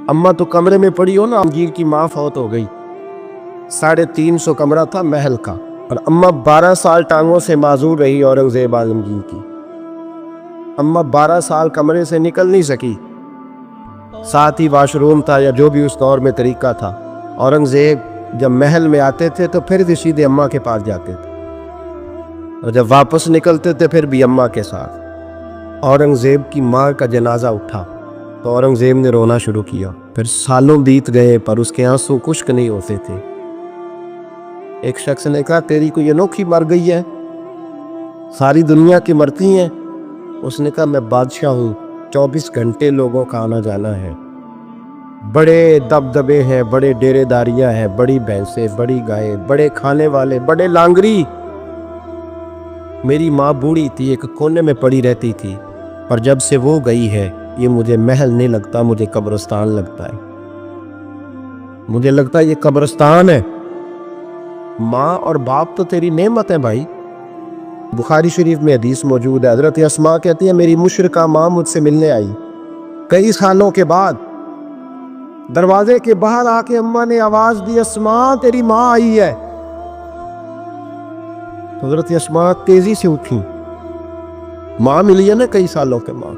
अम्मा तो कमरे में पड़ी हो ना, आलमगीर की माँ फौत हो गई। 350 कमरा था महल का, और अम्मा 12 साल टांगों से माजूर रही औरंगजेब आलमगीर की। अम्मा 12 साल कमरे से निकल नहीं सकी। साथ ही वाशरूम था या जो भी उस दौर में तरीका था। औरंगजेब जब महल में आते थे तो फिर भी सीधे अम्मा के पास जाते थे, और जब वापस निकलते थे फिर भी अम्मा के साथ। औरंगजेब की माँ का जनाजा उठा तो औरंगजेब ने रोना शुरू किया। फिर सालों बीत गए पर उसके आंसू खुश्क नहीं होते थे। एक शख्स ने कहा, तेरी कोई अनोखी मर गई है, सारी दुनिया की मरती हैं। उसने कहा, मैं बादशाह हूँ, 24 घंटे लोगों का आना जाना है, बड़े दबदबे हैं, बड़े डेरेदारियां हैं, बड़ी भैंसें, बड़ी गायें, बड़े खाने वाले, बड़े लांगरी। मेरी माँ बूढ़ी थी, एक कोने में पड़ी रहती थी, पर जब से वो गई है ये मुझे महल नहीं लगता, मुझे कब्रिस्तान लगता है। मुझे लगता है ये कब्रिस्तान है। माँ और बाप तो तेरी नेमत है भाई। बुखारी शरीफ में हदीस मौजूद है, हजरत अस्मा कहती है, मेरी मुशरिका माँ मुझसे मिलने आई कई सालों के बाद। दरवाजे के बाहर आके अम्मा ने आवाज दी, अस्मा तेरी माँ आई है। हजरत अस्मा तेजी से उठी। माँ मिली है ना कई सालों के बाद,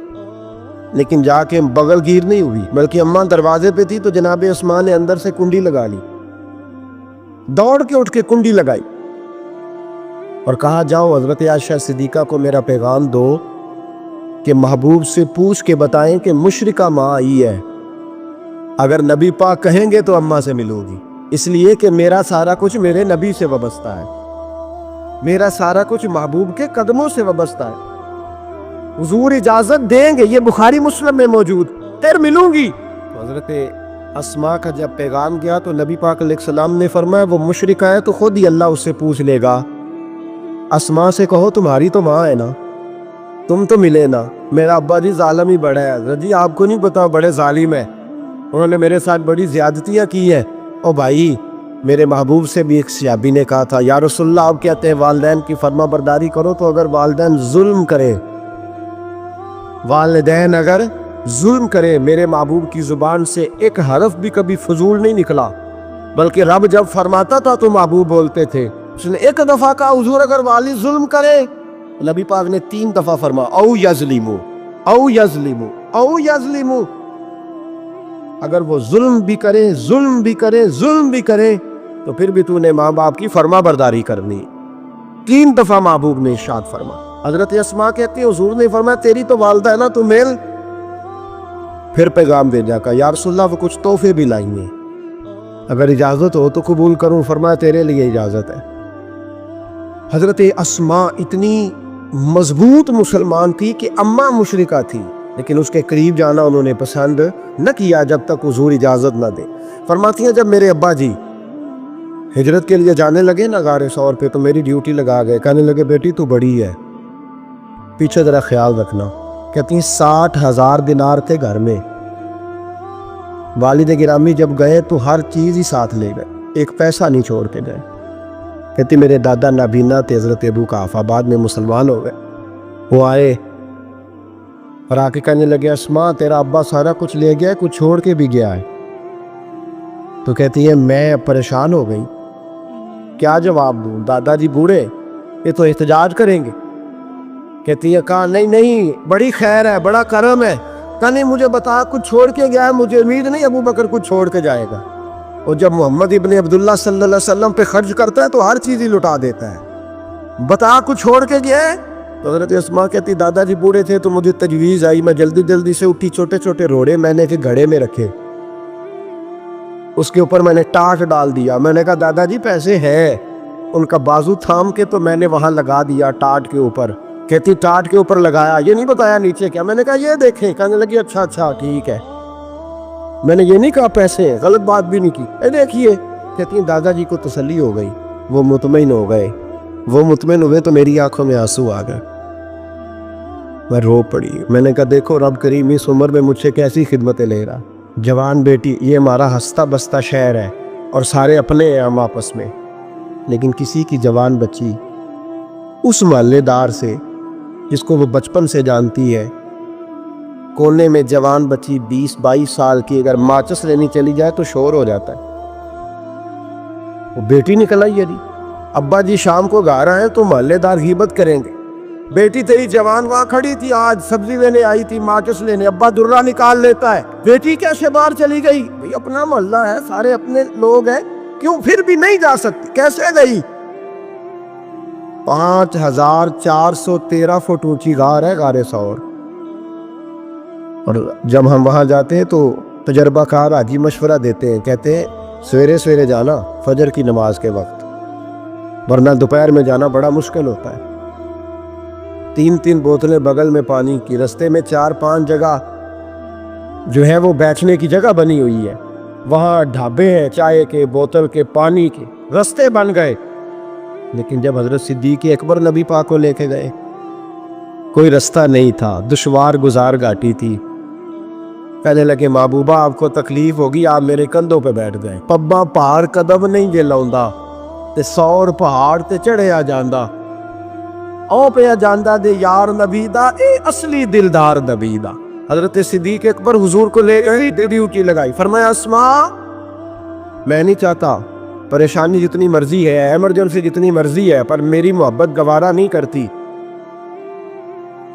लेकिन जाके बगल गिर नहीं हुई, बल्कि अम्मा दरवाजे पे थी तो जनाब अस्मा ने अंदर से कुंडी लगा ली। दौड़ के उठ के कुंडी लगाई और कहा, जाओ हजरत आयशा सिद्दीका को मेरा पैगाम दो कि महबूब से पूछ के बताएं कि मुशरिका माँ आई है। अगर नबी पाक कहेंगे तो अम्मा से मिलूंगी, इसलिए कि मेरा सारा कुछ मेरे नबी से वाबस्ता है, मेरा सारा कुछ महबूब के कदमों से वाबस्ता है। हुजूर इजाजत देंगे, ये बुखारी मुस्लिम में मौजूद, तेरे मिलूंगी। तो हजरत अस्मा का जब पैगाम गया तो नबी पाक अलैहिस्सलाम ने फरमाया, वो मुशरिका है तो खुद ही अल्लाह उससे पूछ लेगा। अस्मा से कहो तुम्हारी तो माँ है ना, तुम तो मिले ना। मेरा अब्बा जी जालिम ही बड़ा है हज़रत जी, आपको नहीं पता, बड़े जालिम है, उन्होंने मेरे साथ बड़ी ज्यादतियाँ की है। ओ भाई, मेरे महबूब से भी एक सहाबी ने कहा था, या रसूलल्लाह आप कहते हैं वालिदैन की फर्मा बरदारी करो, तो अगर वालिदैन जुल्म करे, वालिदैन अगर जुल्म करे, मेरे महबूब की जुबान से एक हरफ भी कभी फजूल नहीं निकला, बल्कि रब जब फरमाता था तो महबूब बोलते थे। उसने एक दफा कहा, हुजूर अगर वाली जुल्म करे, नबी पाक ने 3 दफा फरमा, औ यज़लिमु, औ यज़लिमु, औ यज़लिमु। अगर वो जुल्म भी करे, जुल्म भी करे, जुल्म भी करे, तो फिर भी तूने माँ बाप की फर्मा बरदारी करनी। 3 दफा महबूब ने इरशाद फरमा। हजरत अस्मा कहती है, हुजूर ने फरमाया, तेरी तो वालदा है ना, तू मिल। फिर पैगाम भेजा का, या रसूलल्लाह वो कुछ तोहफे भी लाएंगे, अगर इजाजत हो तो कबूल करूं। फरमाया, तेरे लिए इजाजत है। हजरत अस्मा इतनी मजबूत मुसलमान थी कि अम्मा मुशरिका थी, लेकिन उसके करीब जाना उन्होंने पसंद न किया जब तक हुजूर इजाजत न दे। फरमाती हैं, जब मेरे अब्बा जी हिजरत के लिए जाने लगे ना गारे सौर पे, तो मेरी ड्यूटी लगा गए। कहने लगे, बेटी तू बड़ी है, पीछे जरा ख्याल रखना। कहती हैं, 60,000 दिनार थे घर में। वालिद गिरामी जब गए तो हर चीज ही साथ ले गए, एक पैसा नहीं छोड़ के गए। कहती मेरे दादा नाबीना थे हजरत अबू काफा, बाद में मुसलमान हो गए। वो आए और आके कहने लगे, अस्मा तेरा अब्बा सारा कुछ ले गया है, कुछ छोड़ के भी गया है। तो कहती है, मैं परेशान हो गई, क्या जवाब दूं, दादाजी बूढ़े, ये तो एहतजाज करेंगे। कहती है, कहा नहीं नहीं, बड़ी खैर है, बड़ा करम है। कहा नहीं, मुझे बता कुछ छोड़ के गया है, मुझे उम्मीद नहीं अबू बकर कुछ छोड़ के जाएगा। और जब मोहम्मद इब्ने अब्दुल्ला सल्लल्लाहु अलैहि वसल्लम पे खर्च करता है तो हर चीज ही लुटा देता है, बता कुछ छोड़ के गया है। तो हजरत अस्मा कहती, दादाजी बूढ़े थे तो मुझे तजवीज़ आई, मैं जल्दी जल्दी से उठी, छोटे छोटे रोड़े मैंने के घड़े में रखे, उसके ऊपर मैंने टाट डाल दिया। मैंने कहा, दादाजी पैसे हैं। उनका बाजू थाम के तो मैंने वहां लगा दिया टाट के ऊपर। कहती, टाट के ऊपर लगाया, ये नहीं बताया नीचे क्या। मैंने कहा, ये देखें। कहने लगी, अच्छा अच्छा ठीक है, मैंने ये नहीं कहा पैसे हैं, गलत बात भी नहीं की, ये देखिए। कहती हैं, दादाजी को तसल्ली हो गई, वो मुतमईन हो गए। वो मुतमईन हुए तो मेरी आंखों में आंसू आ गए, मैं रो पड़ी। मैंने कहा, देखो रब करीम इस उम्र में मुझसे कैसी खिदमतें ले रहा। जवान बेटी, ये हमारा हंसता बसता शहर है और सारे अपने हैं हम आपस में, लेकिन किसी की जवान बच्ची उस मोहल्लेदार से जिसको वो बचपन से जानती है, कोने में जवान बच्ची 20-22 साल की अगर माचिस लेनी चली जाए तो शोर हो जाता है। वो बेटी निकल आई यदि अब्बा जी शाम को घर आए तो मोहल्लेदार गीबत करेंगे, बेटी तेरी जवान वहां खड़ी थी, आज सब्जी लेने आई थी, माचिस लेने, अब्बा दुर्रा निकाल लेता है, बेटी कैसे बाहर चली गई? भाई अपना मोहल्ला है, सारे अपने लोग हैं, क्यों फिर भी नहीं जा सकती, कैसे गई? 5413 फुट ऊंची गार है, गारे सौर। और जब हम वहां जाते हैं तो तजर्बाकार हाजी मशवरा देते हैं, कहते हैं सवेरे सवेरे जाना फजर की नमाज के वक्त, वरना दोपहर में जाना बड़ा मुश्किल होता है। 3-3 बोतलें बगल में पानी की, रास्ते में 4-5 जगह जो है वो बैठने की जगह बनी हुई है, वहाँ ढाबे हैं चाय के, बोतल के, पानी के, रास्ते बन गए। लेकिन जब हजरत सिद्दीक अकबर नबी पाक को लेके गए, कोई रास्ता नहीं था, दुश्वार गुजार घाटी थी। कहने लगे महबूबा आपको तकलीफ होगी, आप मेरे कंधों पे बैठ गए। पब्बा पहाड़ कदम नहीं जे लाउंदा ते 100 पहाड़ ते चढ़िया जांदा, ओ पिया जांदा दे यार नबी दा, ए असली दिलदार नबी दा। हजरत सिद्दीक अकबर हुजूर को ले गई, ड्यूटी लगाई, फरमाया अस्मा मैं नहीं चाहता, परेशानी जितनी मर्जी है, इमरजेंसी जितनी मर्जी है, पर मेरी मोहब्बत गवारा नहीं करती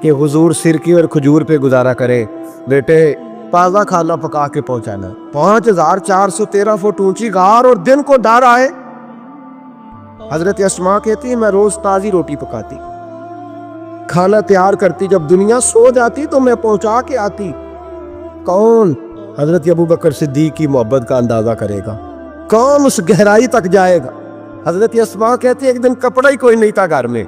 कि हुजूर सिरकी और खजूर पे गुजारा करे। बेटे ताज़ा खाना पका के पहुंचाना। 5413 फुट ऊंची गार और दिन को डर आए। हजरत अस्मा कहती है मैं रोज ताज़ी रोटी पकाती, खाना तैयार करती, जब दुनिया सो जाती तो मैं पहुंचा के आती। कौन हजरत अबू बकर सिद्दीक की मोहब्बत का अंदाजा करेगा, कौन उस गहराई तक जाएगा। हजरत अस्मा कहती है एक दिन कपड़ा ही कोई नहीं था घर में,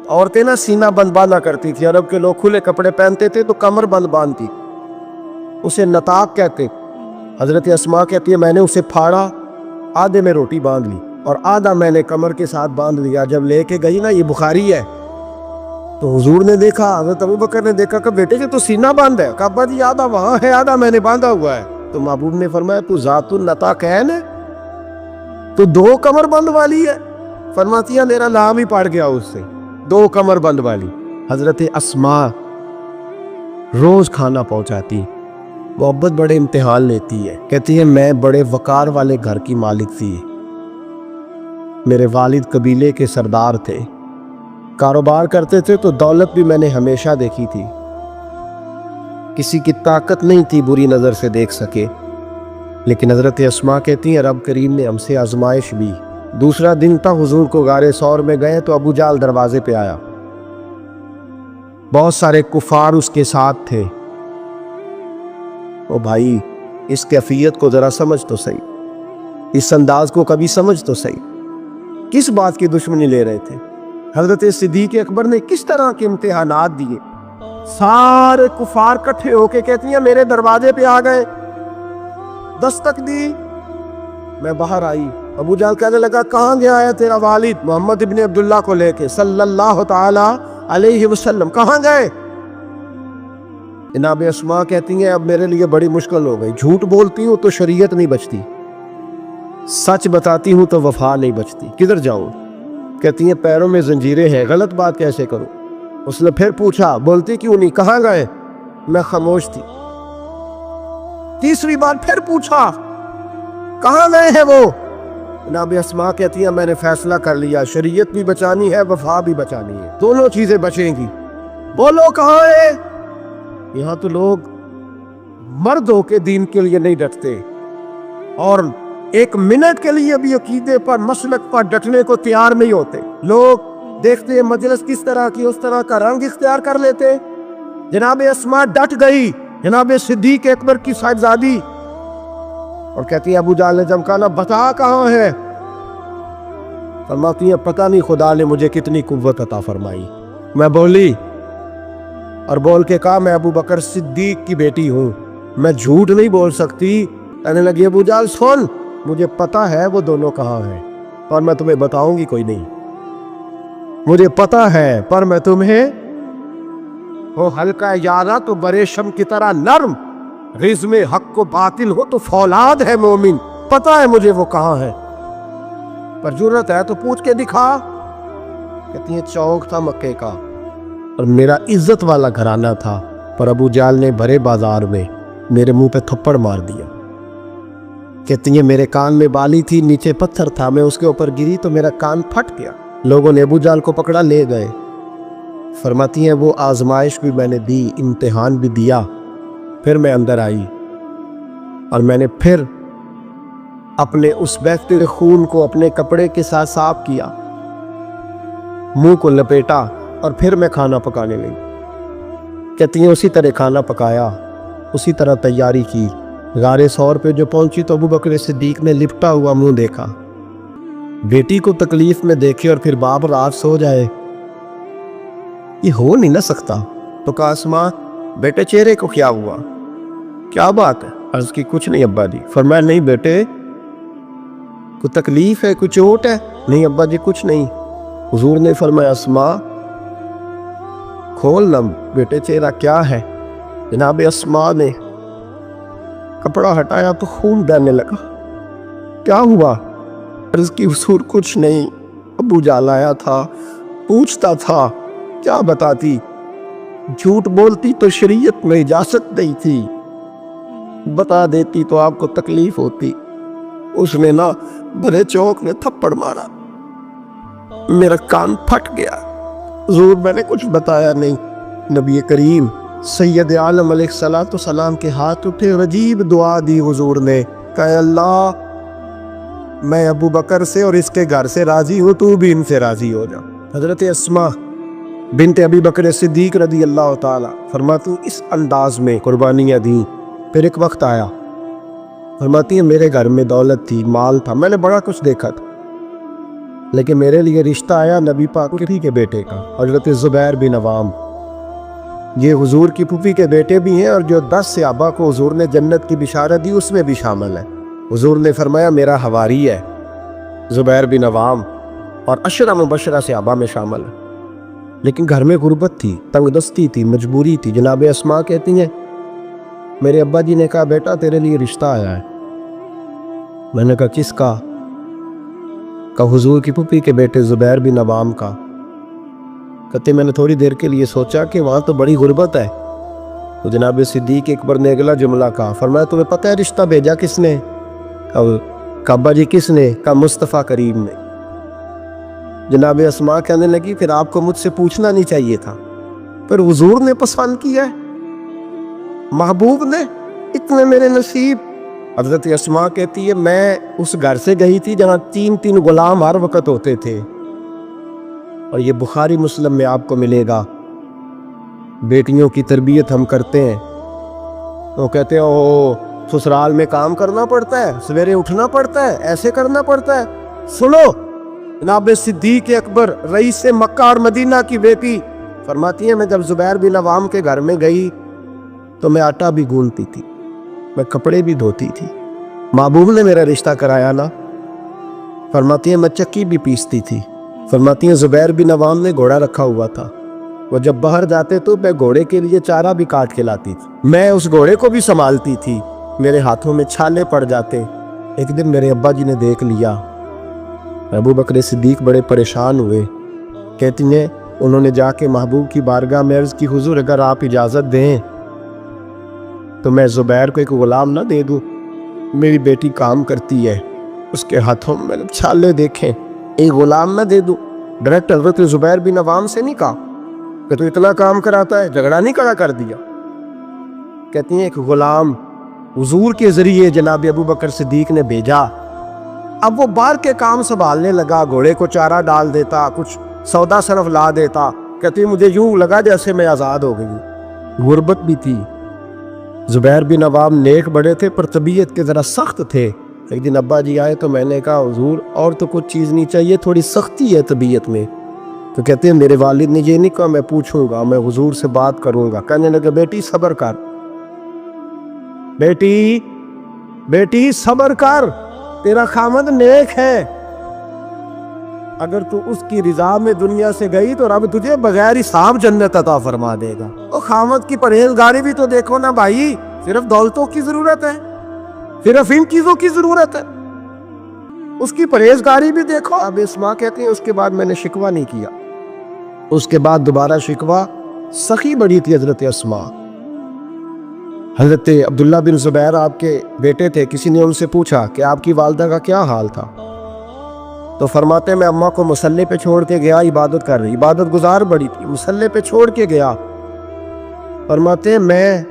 औरतें ना सीना बंद बांधा करती थी, अरब के लोग खुले कपड़े पहनते थे तो कमर बंद बांधती, उसे नताक कहते। हजरत अस्मा कहती है मैंने उसे फाड़ा, आधे में रोटी बांध ली और आधा मैंने कमर के साथ बांध लिया। जब लेके गई ना, ये बुखारी है, तो हुजूर ने देखा, हजरत अबू बकर ने देखा कि बेटे जी तो सीना बांध है, कहा जी आधा वहां है, आधा मैंने बांधा हुआ है। तो महबूब ने फरमाया तू जातुन नताकैन है, तो 2 कमर बंद वाली है। फरमाती है मेरा नाम ही पड़ गया उससे, 2 कमर बंद वाली। हजरत अस्मा रोज खाना पहुंचाती, मोहब्बत बड़े इम्तिहान लेती है। कहती है मैं बड़े वकार वाले घर की मालिक थी, मेरे वालिद कबीले के सरदार थे, कारोबार करते थे तो दौलत भी मैंने हमेशा देखी थी, किसी की ताकत नहीं थी बुरी नज़र से देख सके। लेकिन हजरत अस्मा कहती हैं रब करीम ने हमसे आजमाइश भी। दूसरा दिन था, हुजूर को गारे सौर में गए तो अबू जाल दरवाजे पे आया, बहुत सारे कुफार उसके साथ थे। ओ भाई इस कैफियत को जरा समझ तो सही, इस अंदाज को कभी समझ तो सही, किस बात की दुश्मनी ले रहे थे। हजरत सिद्दीक अकबर ने किस तरह के इम्तिहानात दिए। सारे कुफार इकट्ठे होके कहती हैं मेरे दरवाजे पे आ गए, दस्तक दी, मैं बाहर आई। अबू जाल कहने लगा कहाँ गया है तेरा वालिद मोहम्मद इब्ने अब्दुल्ला को लेके सल्लल्लाहु ताला अलैहि वसल्लम, कहाँ गए? जनाब अस्मा कहती हैं अब मेरे लिए बड़ी मुश्किल हो गई, झूठ बोलती हूँ तो शरीयत नहीं बचती, सच बताती हूँ तो वफा नहीं बचती, किधर जाऊँ? कहती हैं पैरों में जंजीरें हैं, गलत बात कैसे करूँ? उसने फिर पूछा, बोलती क्यों नहीं, कहाँ गए? मैं खामोश थी। तीसरी बार फिर पूछा, कहाँ गए हैं वो? जनाब अस्मा कहती हैं मैंने फैसला कर लिया, शरीयत भी बचानी है, वफा भी बचानी है, दोनों चीजें बचेंगी। बोलो कहाँ है? यहाँ तो लोग मर्द होके दीन के लिए नहीं डटते और एक मिनट के लिए भी अकीदे पर मसलक पर डटने को तैयार नहीं होते। लोग देखते हैं मजलिस किस तरह की, उस तरह का रंग इख्तियार कर लेते। जनाब अस्मा डट गई, जनाब सिद्दीक अकबर की साहिबजादी, और कहती है अबू जाल ने जब कहा बता कहाँ है? फरमाती है पता नहीं खुदा ने मुझे कितनी कुव्वत अता फरमाई। मैं बोली और बोल के कहा मैं अबू बकर सिद्दीक की बेटी हूँ, मैं झूठ नहीं बोल सकती। कहने लगी अबू जाल सुन, मुझे पता है वो दोनों कहाँ हैं और मैं तुम्हें बताऊंगी कोई नहीं, मुझे पता है पर मैं तुम्हें हो हल्का यारा तो बरे शम की तरह नर्म, रिज़्म हक को बातिल हो तो फौलाद है मोमिन, पता है मुझे वो कहाँ है, पर जरूरत है तो पूछ के दिखा। कहती है चौक था मक्के का और मेरा इज्जत वाला घराना था, पर अबू जाल ने भरे बाजार में मेरे मुंह पे थप्पड़ मार दिया। कहती है मेरे कान में बाली थी, नीचे पत्थर था, मैं उसके ऊपर गिरी तो मेरा कान फट गया। लोगों ने अबू जाल को पकड़ा ले गए। फरमाती हैं वो आजमाइश भी मैंने दी, इम्तिहान भी दिया, फिर मैं अंदर आई और मैंने फिर अपने उस बहते हुए खून को अपने कपड़े के साथ साफ किया, मुंह को लपेटा और फिर मैं खाना पकाने लगी। कहती हैं उसी तरह खाना पकाया, उसी तरह तैयारी की। गारे सौर पे जो पहुंची तो अबू बकर सिद्दीक ने लिपटा हुआ मुंह देखा। बेटी को तकलीफ में देखे और फिर बाप रात सो जाए, ये हो नहीं ना सकता। तो कहा अस्मा बेटे चेहरे को क्या हुआ, क्या बात है? अर्ज की कुछ नहीं अब्बा जी। फरमाया नहीं बेटे कोई तकलीफ है, कुछ चोट है? नहीं अब्बा जी कुछ नहीं। हुजूर ने फरमाया अस्मा खोल ना बेटे चेहरा क्या है। जनाब अस्मा ने कपड़ा हटाया तो खून बहने लगा। क्या हुआ? अर्ज की हुजूर कुछ नहीं, अबू जाल आया था, पूछता था, क्या बताती? झूठ बोलती तो शरीयत में इजाजत नहीं थी, बता देती तो आपको तकलीफ होती। उसने ना भरे चौक में थप्पड़ मारा, मेरा कान फट गया। हुजूर मैंने कुछ बताया नहीं। नबी करीम सैयद आलम अलैहिस्सलातु सलाम के हाथ उठे और अजीब दुआ दी। हुजूर ने कहा अल्लाह मैं अबू बकर से और इसके घर से राजी हूँ, तू भी इनसे राजी हो जा। हजरत अस्मा बिनते अबी बकर सिद्दीक रदी अल्लाह ताला फरमाती इस अंदाज में कुर्बानियाँ दी। फिर एक वक्त आया, फरमाती है मेरे घर में दौलत थी, माल था, मैंने बड़ा कुछ देखा था, लेकिन मेरे लिए रिश्ता आया नबी पाक के बेटे का, हजरत ज़ुबैर बिन अवाम। ये हुजूर की फूफी के बेटे भी हैं और जो 10 सहाबा को हुजूर ने जन्नत की बिशारत दी उसमें भी शामिल है। हुजूर ने फरमाया मेरा हवारी है ज़ुबैर बिन अवाम और अशरा मुबशरा सहाबा में शामिल है। लेकिन घर में गुर्बत थी, तंगदस्ती थी, मजबूरी थी। जनाब अस्मा कहती हैं मेरे अब्बा जी ने कहा बेटा तेरे लिए रिश्ता आया है। मैंने कहा किसका? का हुजूर की फूफी के बेटे ज़ुबैर बिन अवाम का। कहते मैंने थोड़ी देर के लिए सोचा कि वहाँ तो बड़ी गुर्बत है। तो जनाब सिद्दीक अकबर ने अगला जुमला कहा, फरमाया तुम्हें पता है रिश्ता भेजा किसने? कहा अब्बा जी किसने? कहा मुस्तफ़ा करीम ने। जनाब अस्मा कहने लगी फिर आपको मुझसे पूछना नहीं चाहिए था, पर हुजूर ने पसंद किया है, महबूब ने, इतने मेरे नसीब। हजरत अस्मा कहती है मैं उस घर से गई थी जहाँ 3 गुलाम हर वक्त होते थे, और ये बुखारी मुस्लिम में आपको मिलेगा। बेटियों की तरबियत हम करते हैं तो कहते हैं ओ ससुराल में काम करना पड़ता है, सवेरे उठना पड़ता है, ऐसे करना पड़ता है। सुनो जनाब सिद्दीक अकबर रईस मक्का और मदीना की बेटी फरमाती है मैं जब ज़ुबैर बिन अवाम के घर में गई तो मैं आटा भी गूंथती थी, मैं कपड़े भी धोती थी। महबूब ने मेरा रिश्ता कराया ना। फरमाती है मैं चक्की भी पीसती थी। फरमाती है ज़ुबैर बिन अवाम ने घोड़ा रखा हुआ था, वो जब बाहर जाते तो मैं घोड़े के लिए चारा भी काट के लाती थी, मैं उस घोड़े को भी संभालती थी, मेरे हाथों में छाले पड़ जाते। एक दिन मेरे अब्बा जी ने देख लिया। अबू बकर सिद्दीक बड़े परेशान हुए। कहती हैं उन्होंने जाके महबूब की बारगाह में अर्ज़ की हुजूर अगर आप इजाज़त दें तो मैं ज़ुबैर को एक गुलाम ना दे दूँ, मेरी बेटी काम करती है, उसके हाथों में मैंने छाले देखे, एक गुलाम ना दे दूँ। डायरेक्ट हज़रत ज़ुबैर बिन अवाम से नहीं कहा कि तू इतना काम कराता है, झगड़ा नहीं खड़ा कर दिया। कहती हैं एक गुलाम हुजूर के ज़रिए जनाब अबू बकर सिद्दीक ने भेजा। अब वो बाहर के काम संभालने लगा, घोड़े को चारा डाल देता, कुछ सौदा सरफ ला देता। कहती मुझे यूं लगा जैसे मैं आज़ाद हो गई। गुर्बत भी थी। ज़ुबैर बिन अवाम नेक बड़े थे पर तबीयत के ज़रा सख्त थे। एक दिन अब्बा जी आए तो मैंने कहा हुजूर और तो कुछ चीज़ नहीं चाहिए, थोड़ी सख्ती है तबीयत में। तो कहते हैं मेरे वालिद ने ये नहीं कहा मैं पूछूंगा, मैं हुजूर से बात करूंगा। कहने लगे बेटी सब्र कर, बेटी बेटी सब्र कर, तेरा खामद नेक है, अगर तू उसकी रिजा में दुनिया से गई तो रब तुझे बगैर हिसाब जन्नत अता फरमा देगा। और खामद की परहेजगारी भी तो देखो ना भाई, सिर्फ दौलतों की जरूरत है, सिर्फ इन चीजों की जरूरत है, उसकी परहेजगारी भी देखो। अब इस्मा कहते हैं उसके बाद मैंने शिकवा नहीं किया। उसके बाद दोबारा शिकवा, सखी बड़ी थी हजरत अस्मा, حضرت عبداللہ بن زبیر آپ کے بیٹے تھے. کسی نے ان سے پوچھا کہ آپ کی والدہ کا کیا حال تھا؟ تو فرماتے میں اماں کو مصلی پہ چھوڑ کے گیا, عبادت کر رہی, عبادت گزار بڑی تھی, مصلی پہ چھوڑ کے گیا. فرماتے میں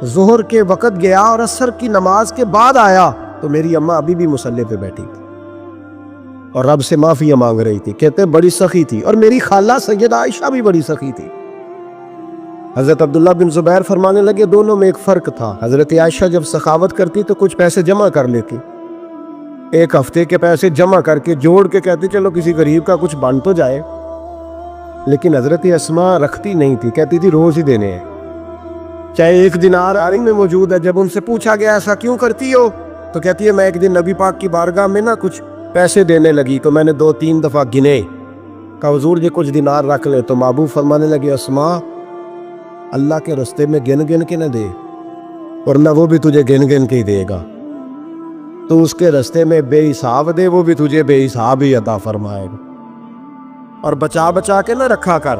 ظہر کے وقت گیا اور عصر کی نماز کے بعد آیا تو میری اماں ابھی بھی مصلی پہ بیٹھی تھی اور رب سے معافی مانگ رہی تھی. کہتے بڑی سخی تھی. اور میری خالہ سیدہ عائشہ بھی بڑی سخی تھی. حضرت عبداللہ بن زبیر فرمانے لگے دونوں میں ایک فرق تھا. حضرت عائشہ جب سخاوت کرتی تو کچھ پیسے جمع کر لیتی, ایک ہفتے کے پیسے جمع کر کے جوڑ کے کہتی چلو کسی غریب کا کچھ بن تو جائے. لیکن حضرت اسماء رکھتی نہیں تھی, کہتی تھی روز ہی دینے ہیں, چاہے ایک دینار بخاری میں موجود ہے. جب ان سے پوچھا گیا ایسا کیوں کرتی ہو تو کہتی ہے میں ایک دن نبی پاک کی بارگاہ میں نا کچھ پیسے دینے لگی تو میں نے 2-3 دفعہ گنے, کہا حضور یہ کچھ دینار رکھ لے. تو محبوب فرمانے لگے اسماء اللہ کے رستے میں گن گن کے نہ دے, ورنہ وہ بھی تجھے گن گن کے ہی دے گا. تو اس کے رستے میں بے حساب دے, وہ بھی تجھے بے حساب ہی عطا فرمائے گا. اور بچا بچا کے نہ رکھا کر,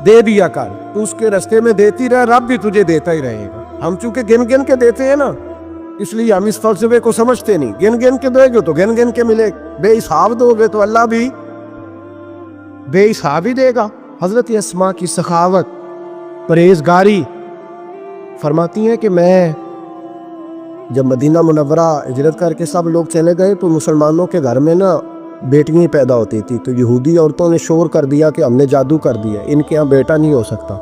دے دیا کر. تو اس کے رستے میں دیتی رہ, رب بھی تجھے دیتا ہی رہے گا. ہم چونکہ گن گن کے دیتے ہیں نا, اس لیے ہم اس فلسفے کو سمجھتے نہیں. گن گن کے دے گے تو گن گن کے ملے, بے حساب دو گے تو اللہ بھی بے حساب ہی دے گا. حضرت اسماء کی سخاوت, پرہیزگاری. فرماتی ہیں کہ میں جب مدینہ منورہ ہجرت کر کے سب لوگ چلے گئے تو مسلمانوں کے گھر میں نا بیٹیاں پیدا ہوتی تھی. تو یہودی عورتوں نے شور کر دیا کہ ہم نے جادو کر دیا, ان کے ہاں بیٹا نہیں ہو سکتا.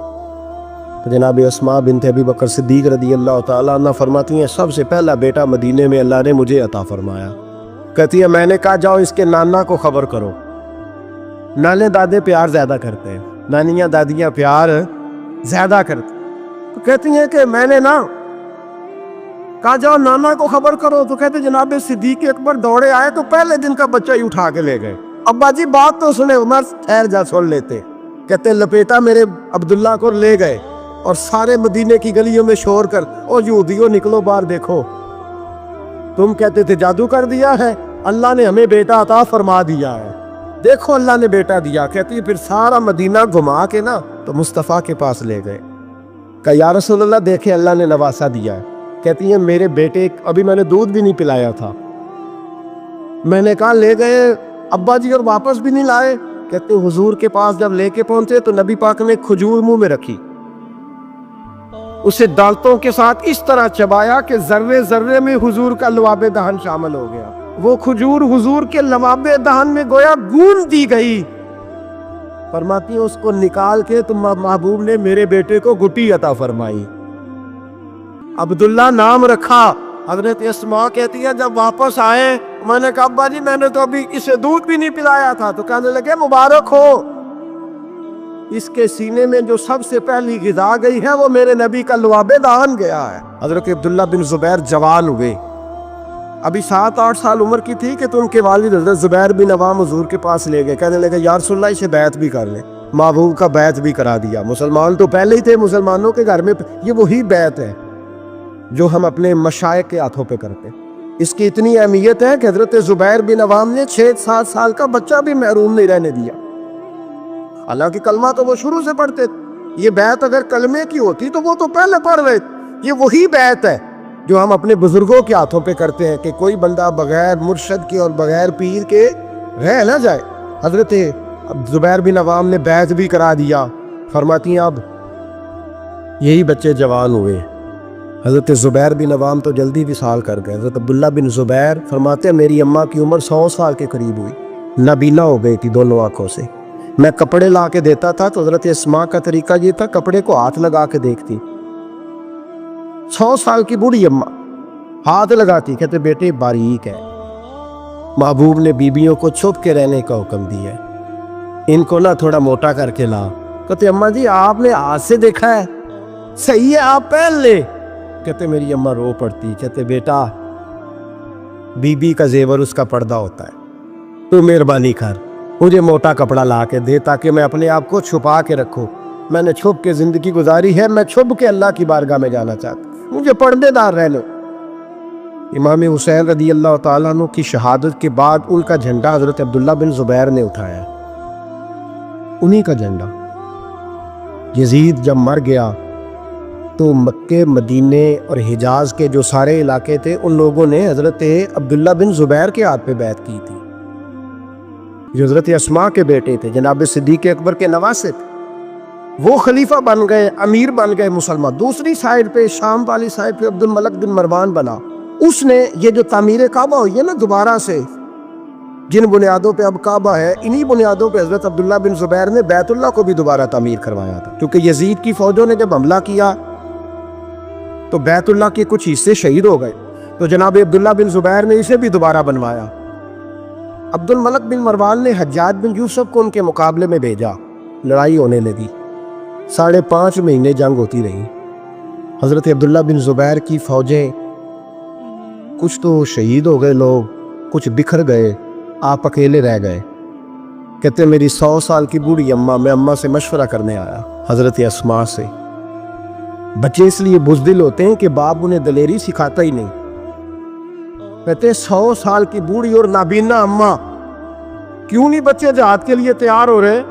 تو جناب اسماء بنت ابی بکر صدیق رضی اللہ تعالیٰ عنہ فرماتی ہیں سب سے پہلا بیٹا مدینے میں اللہ نے مجھے عطا فرمایا. کہتی ہے میں نے کہا جاؤ اس کے نانا کو خبر کرو. نانے دادے پیار زیادہ کرتے ہیں, نانیاں دادیاں پیار زیادہ کرتے. تو کہتی ہیں کہ میں نے نا کہا جاؤ نانا کو خبر کرو. تو کہتے جناب صدیق اکبر دوڑے آئے تو پہلے دن کا بچہ ہی اٹھا کے لے گئے. ابا جی بات تو سنے, عمر ٹھہر جا سن لیتے. کہتے لپیٹا میرے عبداللہ کو لے گئے اور سارے مدینے کی گلیوں میں شور کر او یہودیوں نکلو باہر دیکھو, تم کہتے تھے جادو کر دیا ہے, اللہ نے ہمیں بیٹا عطا فرما دیا ہے, دیکھو اللہ نے بیٹا دیا. کہتی پھر سارا مدینہ گھما کے نا تو مصطفیٰ کے پاس لے گئے. کہا یا رسول اللہ دیکھیں اللہ نے نواسا دیا ہے. کہتی ہیں میرے بیٹے ابھی میں نے دودھ بھی نہیں پلایا تھا. میں نے کہا لے گئے ابا جی اور واپس بھی نہیں لائے. کہتے حضور کے پاس جب لے کے پہنچے تو نبی پاک نے کھجور منہ میں رکھی, اسے دانتوں کے ساتھ اس طرح چبایا کہ ذرے ذرے میں حضور کا لعاب دہن شامل ہو گیا. وہ کھجور حضور کے لعاب دہن میں گویا گون دی گئی. فرماتی ہیں اس کو نکال کے تو محبوب نے میرے بیٹے کو گٹی عطا فرمائی, عبداللہ نام رکھا. حضرت اسماء کہتی ہے جب واپس آئے میں نے کہا ابا جی میں نے تو ابھی اسے دودھ بھی نہیں پلایا تھا. تو کہنے لگے مبارک ہو, اس کے سینے میں جو سب سے پہلی غذا گئی ہے وہ میرے نبی کا لعاب دہن گیا ہے. حضرت عبداللہ بن زبیر جوان ہوئے, ابھی 7-8 سال عمر کی تھی کہ تو ان کے والد حضرت زبیر بن عوام حضور کے پاس لے گئے. کہنے لگے یا رسول اللہ اسے بیعت بھی کر لیں. محبوب کا بیعت بھی کرا دیا. مسلمان تو پہلے ہی تھے, مسلمانوں کے گھر میں یہ وہی بیعت ہے جو ہم اپنے مشائخ کے ہاتھوں پہ کرتے ہیں. اس کی اتنی اہمیت ہے کہ حضرت زبیر بن عوام نے 6-7 سال کا بچہ بھی محروم نہیں رہنے دیا. حالانکہ کلمہ تو وہ شروع سے پڑھتے تھے. یہ بیعت اگر کلمے کی ہوتی تو وہ تو پہلے پڑھ رہے. یہ وہی بیعت ہے جو ہم اپنے بزرگوں کے ہاتھوں پہ کرتے ہیں کہ کوئی بندہ بغیر مرشد کے اور بغیر پیر کے رہ نہ جائے. حضرت زبیر بن عوام نے بیعت بھی کرا دیا. فرماتی ہیں اب یہی بچے جوان ہوئے. حضرت زبیر بن عوام تو جلدی وصال کر گئے. حضرت عبداللہ بن زبیر فرماتے ہیں میری اماں کی عمر 100 سال کے قریب ہوئی, نابینا ہو گئی تھی دونوں آنکھوں سے. میں کپڑے لا کے دیتا تھا تو حضرت اسماء کا طریقہ یہ تھا کپڑے کو ہاتھ لگا کے دیکھتی. 100 سال کی بوڑھی اماں ہاتھ لگاتی, کہتے بیٹے باریک ہے. محبوب نے بیبیوں کو چھپ کے رہنے کا حکم دیا ہے, ان کو نہ تھوڑا موٹا کر کے لا. کہتے اماں جی آپ نے ہاتھ سے دیکھا ہے, صحیح ہے آپ پہن لے. کہتے میری اماں رو پڑتی. کہتے بیٹا بی بی کا زیور اس کا پردہ ہوتا ہے, تو مہربانی کر مجھے موٹا کپڑا لا کے دے تاکہ میں اپنے آپ کو چھپا کے رکھوں. میں نے چھپ کے زندگی گزاری ہے, میں چھپ کے اللہ کی بارگاہ میں جانا چاہتا ہوں, مجھے پردے دار رہنے. امام حسین رضی اللہ تعالیٰ عنہ کی شہادت کے بعد ان کا جھنڈا حضرت عبداللہ بن زبیر نے اٹھایا, انہی کا جھنڈا. یزید جب مر گیا تو مکے مدینے اور حجاز کے جو سارے علاقے تھے ان لوگوں نے حضرت عبداللہ بن زبیر کے ہاتھ پہ بیعت کی تھی، جو حضرت اسماء کے بیٹے تھے، جناب صدیق اکبر کے نواسے تھے۔ وہ خلیفہ بن گئے، امیر بن گئے مسلمان۔ دوسری سائیڈ پہ شام والی سائیڈ پہ عبد الملک بن مروان بنا۔ اس نے یہ جو تعمیر کعبہ ہوئی ہے نا دوبارہ سے، جن بنیادوں پہ اب کعبہ ہے، انہی بنیادوں پہ حضرت عبداللہ بن زبیر نے بیت اللہ کو بھی دوبارہ تعمیر کروایا تھا، کیونکہ یزید کی فوجوں نے جب حملہ کیا تو بیت اللہ کے کچھ حصے شہید ہو گئے، تو جناب عبداللہ بن زبیر نے اسے بھی دوبارہ بنوایا۔ عبد الملک بن مروان نے حجاج بن یوسف کو ان کے مقابلے میں بھیجا، لڑائی ہونے لگی، 5.5 مہینے جنگ ہوتی رہی۔ حضرت عبداللہ بن زبیر کی فوجیں، کچھ تو شہید ہو گئے لوگ، کچھ بکھر گئے، آپ اکیلے رہ گئے۔ کہتے میری 100 سال کی بوڑھی اماں، میں اماں سے مشورہ کرنے آیا، حضرت اسماء سے۔ بچے اس لیے بزدل ہوتے ہیں کہ باپ انہیں دلیری سکھاتا ہی نہیں۔ کہتے 100 سال کی بوڑھی اور نابینا اماں، کیوں نہیں بچے جہاد کے لیے تیار ہو رہے؟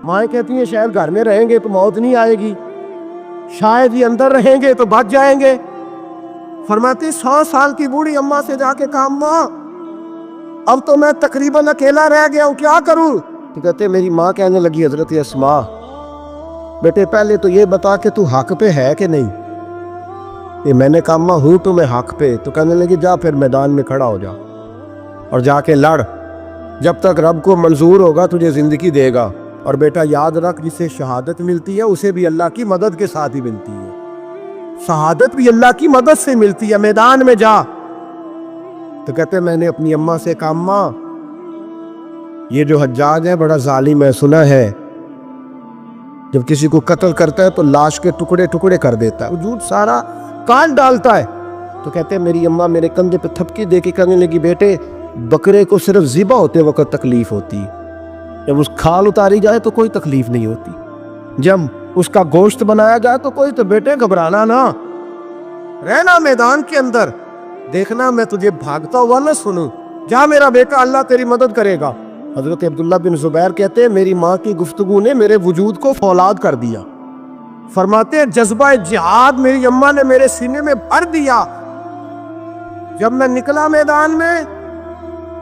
مائیں کہتی ہیں شاید گھر میں رہیں گے تو موت نہیں آئے گی، شاید یہ اندر رہیں گے تو بچ جائیں گے۔ فرماتی 100 سال کی بوڑھی اماں سے جا کے کہا اماں اب تو میں تقریباً اکیلا رہ گیا ہوں، کیا کروں؟ تو کہتے میری ماں کہنے لگی حضرت اسماء بیٹے پہلے تو یہ بتا کہ تو حق پہ ہے کہ نہیں؟ یہ میں نے کہا اماں ہوں تو میں حق پہ۔ تو کہنے لگی جا پھر میدان میں کھڑا ہو جا اور جا کے لڑ، جب تک رب کو منظور ہوگا تجھے زندگی دے گا، اور بیٹا یاد رکھ جسے شہادت ملتی ہے اسے بھی اللہ کی مدد کے ساتھ ہی ملتی ہے، شہادت بھی اللہ کی مدد سے ملتی ہے، میدان میں جا۔ تو کہتے میں نے اپنی اماں سے کہا اماں یہ جو حجاج ہے بڑا ظالم ہے، سنا ہے جب کسی کو قتل کرتا ہے تو لاش کے ٹکڑے ٹکڑے کر دیتا ہے، وجود سارا کاٹ ڈالتا ہے۔ تو کہتے میری اماں میرے کندھے پہ تھپکی دے کے کہنے لگی بیٹے بکرے کو صرف ذبح ہوتے وقت تکلیف ہوتی ہے، جب اس کھال اتاری جائے تو کوئی تکلیف نہیں ہوتی، جب اس کا گوشت بنایا جائے تو کوئی تو بیٹے گھبرانا نہ، رہنا میدان کے اندر، دیکھنا میں تجھے بھاگتا ہوا نہ سنوں، جا میرا بیٹا اللہ تیری مدد کرے گا۔ حضرت عبداللہ بن زبیر کہتے ہیں میری ماں کی گفتگو نے میرے وجود کو فولاد کر دیا۔ فرماتے ہیں جذبہ جہاد میری اماں نے میرے سینے میں بھر دیا۔ جب میں نکلا میدان میں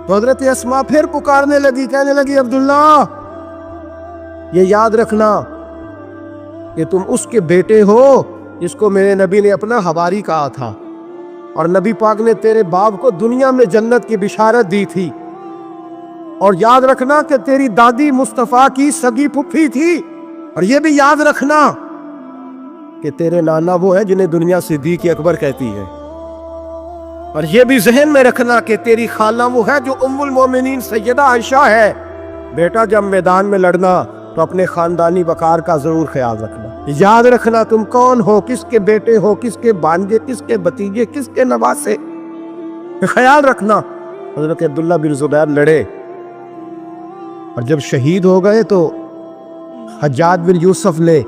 تو حضرت اسماء پھر پکارنے لگی، کہنے لگی عبداللہ یہ یاد رکھنا کہ تم اس کے بیٹے ہو جس کو میرے نبی نے اپنا حواری کہا تھا، اور نبی پاک نے تیرے باپ کو دنیا میں جنت کی بشارت دی تھی، اور یاد رکھنا کہ تیری دادی مصطفیٰ کی سگی پھپھی تھی، اور یہ بھی یاد رکھنا کہ تیرے نانا وہ ہے جنہیں دنیا صدیق اکبر کہتی ہے، اور یہ بھی ذہن میں رکھنا کہ تیری خالہ وہ ہے جو ام المومنین سیدہ عائشہ ہے۔ بیٹا جب میدان میں لڑنا تو اپنے خاندانی وقار کا ضرور خیال رکھنا، یاد رکھنا تم کون ہو، کس کے بیٹے ہو، کس کے بھانجے، کس کے بھتیجے، کس کے نواسے، خیال رکھنا۔ حضرت عبداللہ بن زبیر لڑے اور جب شہید ہو گئے تو حجاج بن یوسف نے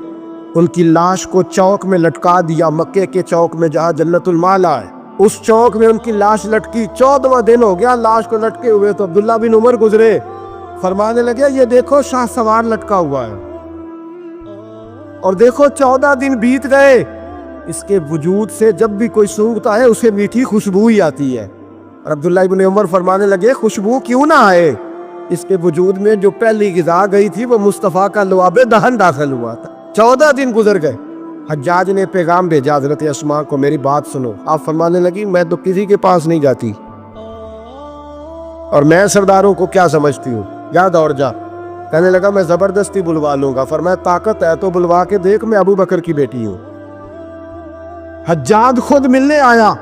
ان کی لاش کو چوک میں لٹکا دیا، مکے کے چوک میں جہاں جنت المالا ہے، اس چوک میں ان کی لاش لٹکی۔ 14واں دن ہو گیا لاش کو لٹکے ہوئے، تو عبداللہ بن عمر گزرے، فرمانے لگے یہ دیکھو شاہ سوار لٹکا ہوا ہے، اور دیکھو 14 دن بیت گئے، اس کے وجود سے جب بھی کوئی سونگتا ہے اسے میٹھی خوشبو ہی آتی ہے۔ اور عبداللہ بن عمر فرمانے لگے خوشبو کیوں نہ آئے، اس کے وجود میں جو پہلی غذا گئی تھی وہ مصطفیٰ کا لعاب دہن داخل ہوا تھا۔ 14 دن گزر گئے، حجاج نے پیغام بھیجا حضرت اسماء کو میری بات سنو۔ آپ فرمانے لگی میں تو کسی کے پاس نہیں جاتی، اور میں سرداروں کو کیا سمجھتی ہوں، جا دوڑ جا۔ کہنے لگا میں زبردستی بلوا لوں گا۔ فرمایا طاقت ہے تو بلوا کے دیکھ، میں ابو بکر کی بیٹی ہوں۔ حجاج خود ملنے آیا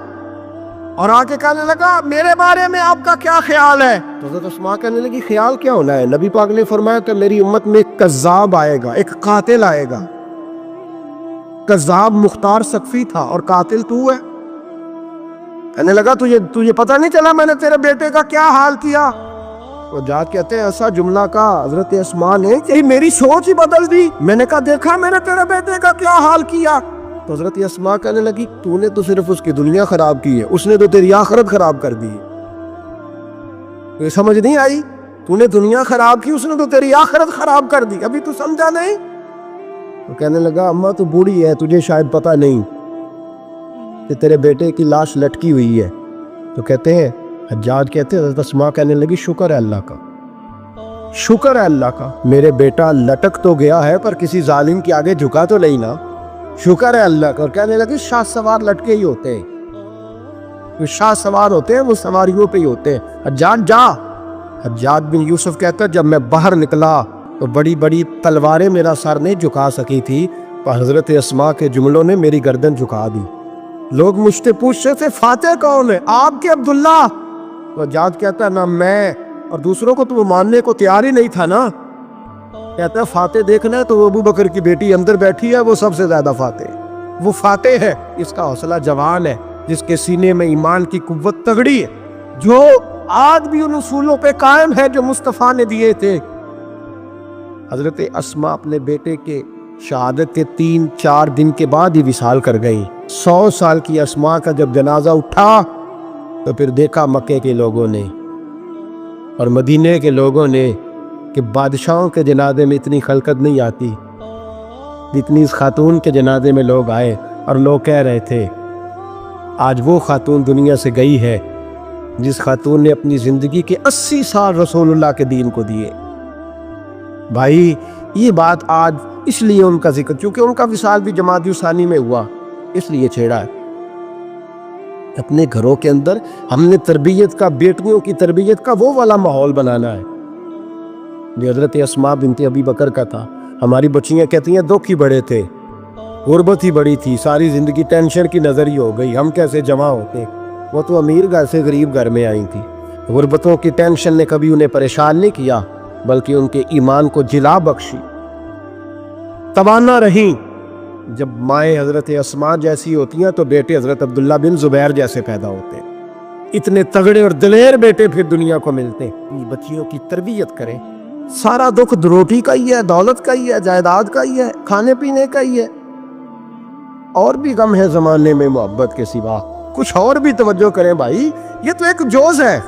اور آ کے کہنے لگا میرے بارے میں آپ کا کیا خیال ہے؟ تو حضرت اسماء کہنے لگی خیال کیا ہونا ہے، نبی پاک نے فرمایا کہ میری امت میں ایک کذاب آئے گا، ایک قاتل آئے گا۔ کذاب مختار سقفی تھا اور قاتل تو ہے۔ کہنے لگا تجھے پتہ نہیں چلا میں نے تیرے بیٹے کا کیا حال کیا؟ وہ جا کہتے ہیں ایسا جملہ کا حضرت اسماء نے کہ میری سوچ ہی بدل دی۔ میں نے کہا دیکھا میں نے تیرے بیٹے کا کیا حال کیا؟ تو حضرت اسماء کہنے لگی تو نے تو صرف اس کی دنیا خراب کی ہے، اس نے تو تیری آخرت خراب کر دی۔ یہ سمجھ نہیں آئی؟ تو نے دنیا خراب کی، اس نے تو تیری آخرت خراب کر دی، ابھی تو سمجھا نہیں؟ تو کہنے لگا اماں تو بوڑھی ہے، تجھے شاید پتہ نہیں کہ تیرے بیٹے کی لاش لٹکی ہوئی ہے. تو کہتے ہیں حجاج کہتے ہیں حضرت اسماء کہنے لگی شکر ہے اللہ کا، شکر ہے اللہ کا، میرے بیٹا لٹک تو گیا ہے پر کسی ظالم کے آگے جھکا تو نہیں نا، شکر ہے اللہ کا. اور کہنے لگی شاہ سوار لٹکے ہی ہوتے ہیں، جو شاہ سوار ہوتے ہیں وہ سواریوں پہ ہی ہوتے ہیں. حجاج جا. حجاج بن یوسف کہتا ہے جب میں باہر نکلا تو بڑی بڑی تلواریں میرا سر نہیں جھکا سکی تھی، پر حضرت اسماء کے جملوں نے میری گردن جھکا دی. لوگ مجھ سے پوچھتے تھے فاتح کون ہے؟ آپ کے عبداللہ. تو حجاج کہتا ہے نہ میں اور دوسروں کو تو وہ ماننے کو تیار ہی نہیں تھا نا. کہتا ہے فاتح دیکھنا ہے تو وہ ابو بکر کی بیٹی اندر بیٹھی ہے، وہ سب سے زیادہ فاتح، وہ فاتح ہے، اس کا حوصلہ جوان ہے، جس کے سینے میں ایمان کی قوت تگڑی ہے، جو آج بھی ان اصولوں پہ قائم ہے جو مصطفیٰ نے دیے تھے. حضرت اسماء اپنے بیٹے کے شہادت کے 3-4 دن کے بعد ہی وصال کر گئی. 100 سال کی اسماء کا جب جنازہ اٹھا تو پھر دیکھا مکے کے لوگوں نے اور مدینے کے لوگوں نے کہ بادشاہوں کے جنازے میں اتنی خلقت نہیں آتی جتنی اس خاتون کے جنازے میں لوگ آئے. اور لوگ کہہ رہے تھے آج وہ خاتون دنیا سے گئی ہے جس خاتون نے اپنی زندگی کے 80 سال رسول اللہ کے دین کو دیے. بھائی یہ بات آج اس لیے ان کا ذکر، چونکہ ان کا وصال بھی جمادی الثانی میں ہوا، اس لیے چھیڑا ہے. اپنے گھروں کے اندر ہم نے تربیت کا، بیٹیوں کی تربیت کا وہ والا ماحول بنانا ہے جو حضرت اسماء بنت ابی بکر کا تھا. ہماری بچیاں کہتی ہیں دکھ ہی بڑے تھے، غربت ہی بڑی تھی، ساری زندگی ٹینشن کی نظر ہی ہو گئی، ہم کیسے جمع ہوتے. وہ تو امیر گھر سے غریب گھر میں آئی تھی. غربتوں کی ٹینشن نے کبھی انہیں پریشان نہیں کیا بلکہ ان کے ایمان کو جلا بخشی. توانا رہیں. جب مائیں حضرت اسماء جیسی ہوتی ہیں تو بیٹے حضرت عبداللہ بن زبیر جیسے پیدا ہوتے ہیں. اتنے تگڑے اور دلیر بیٹے پھر دنیا کو ملتے ہیں. اپنی بچیوں کی تربیت کریں. سارا دکھ روٹی کا ہی ہے، دولت کا ہی ہے، جائیداد کا ہی ہے، کھانے پینے کا ہی ہے. اور بھی غم ہے زمانے میں محبت کے سوا، کچھ اور بھی توجہ کریں بھائی. یہ تو ایک جوز ہے،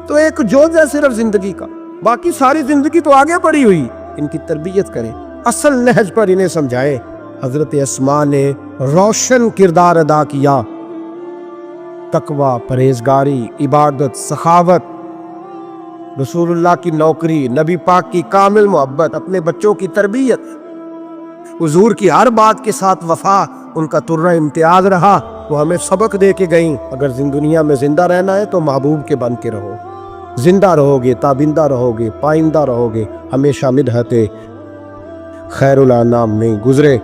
تو ایک جوز ہے صرف زندگی کا، باقی ساری زندگی تو آگے پڑی ہوئی. ان کی تربیت کریں، اصل نہج پر انہیں سمجھائیں. حضرت اسماء نے روشن کردار ادا کیا. تقوی، پرہیزگاری، عبادت، سخاوت، رسول اللہ کی نوکری، نبی پاک کی کامل محبت، اپنے بچوں کی تربیت، حضور کی ہر بات کے ساتھ وفا ان کا ترہ امتیاز رہا. وہ ہمیں سبق دے کے گئیں اگر دنیا میں زندہ رہنا ہے تو محبوب کے بن کے رہو. زندہ رہو گے، تابندہ رہو گے، پائندہ رہو گے، ہمیشہ مدحت خیر الانام میں گزرے.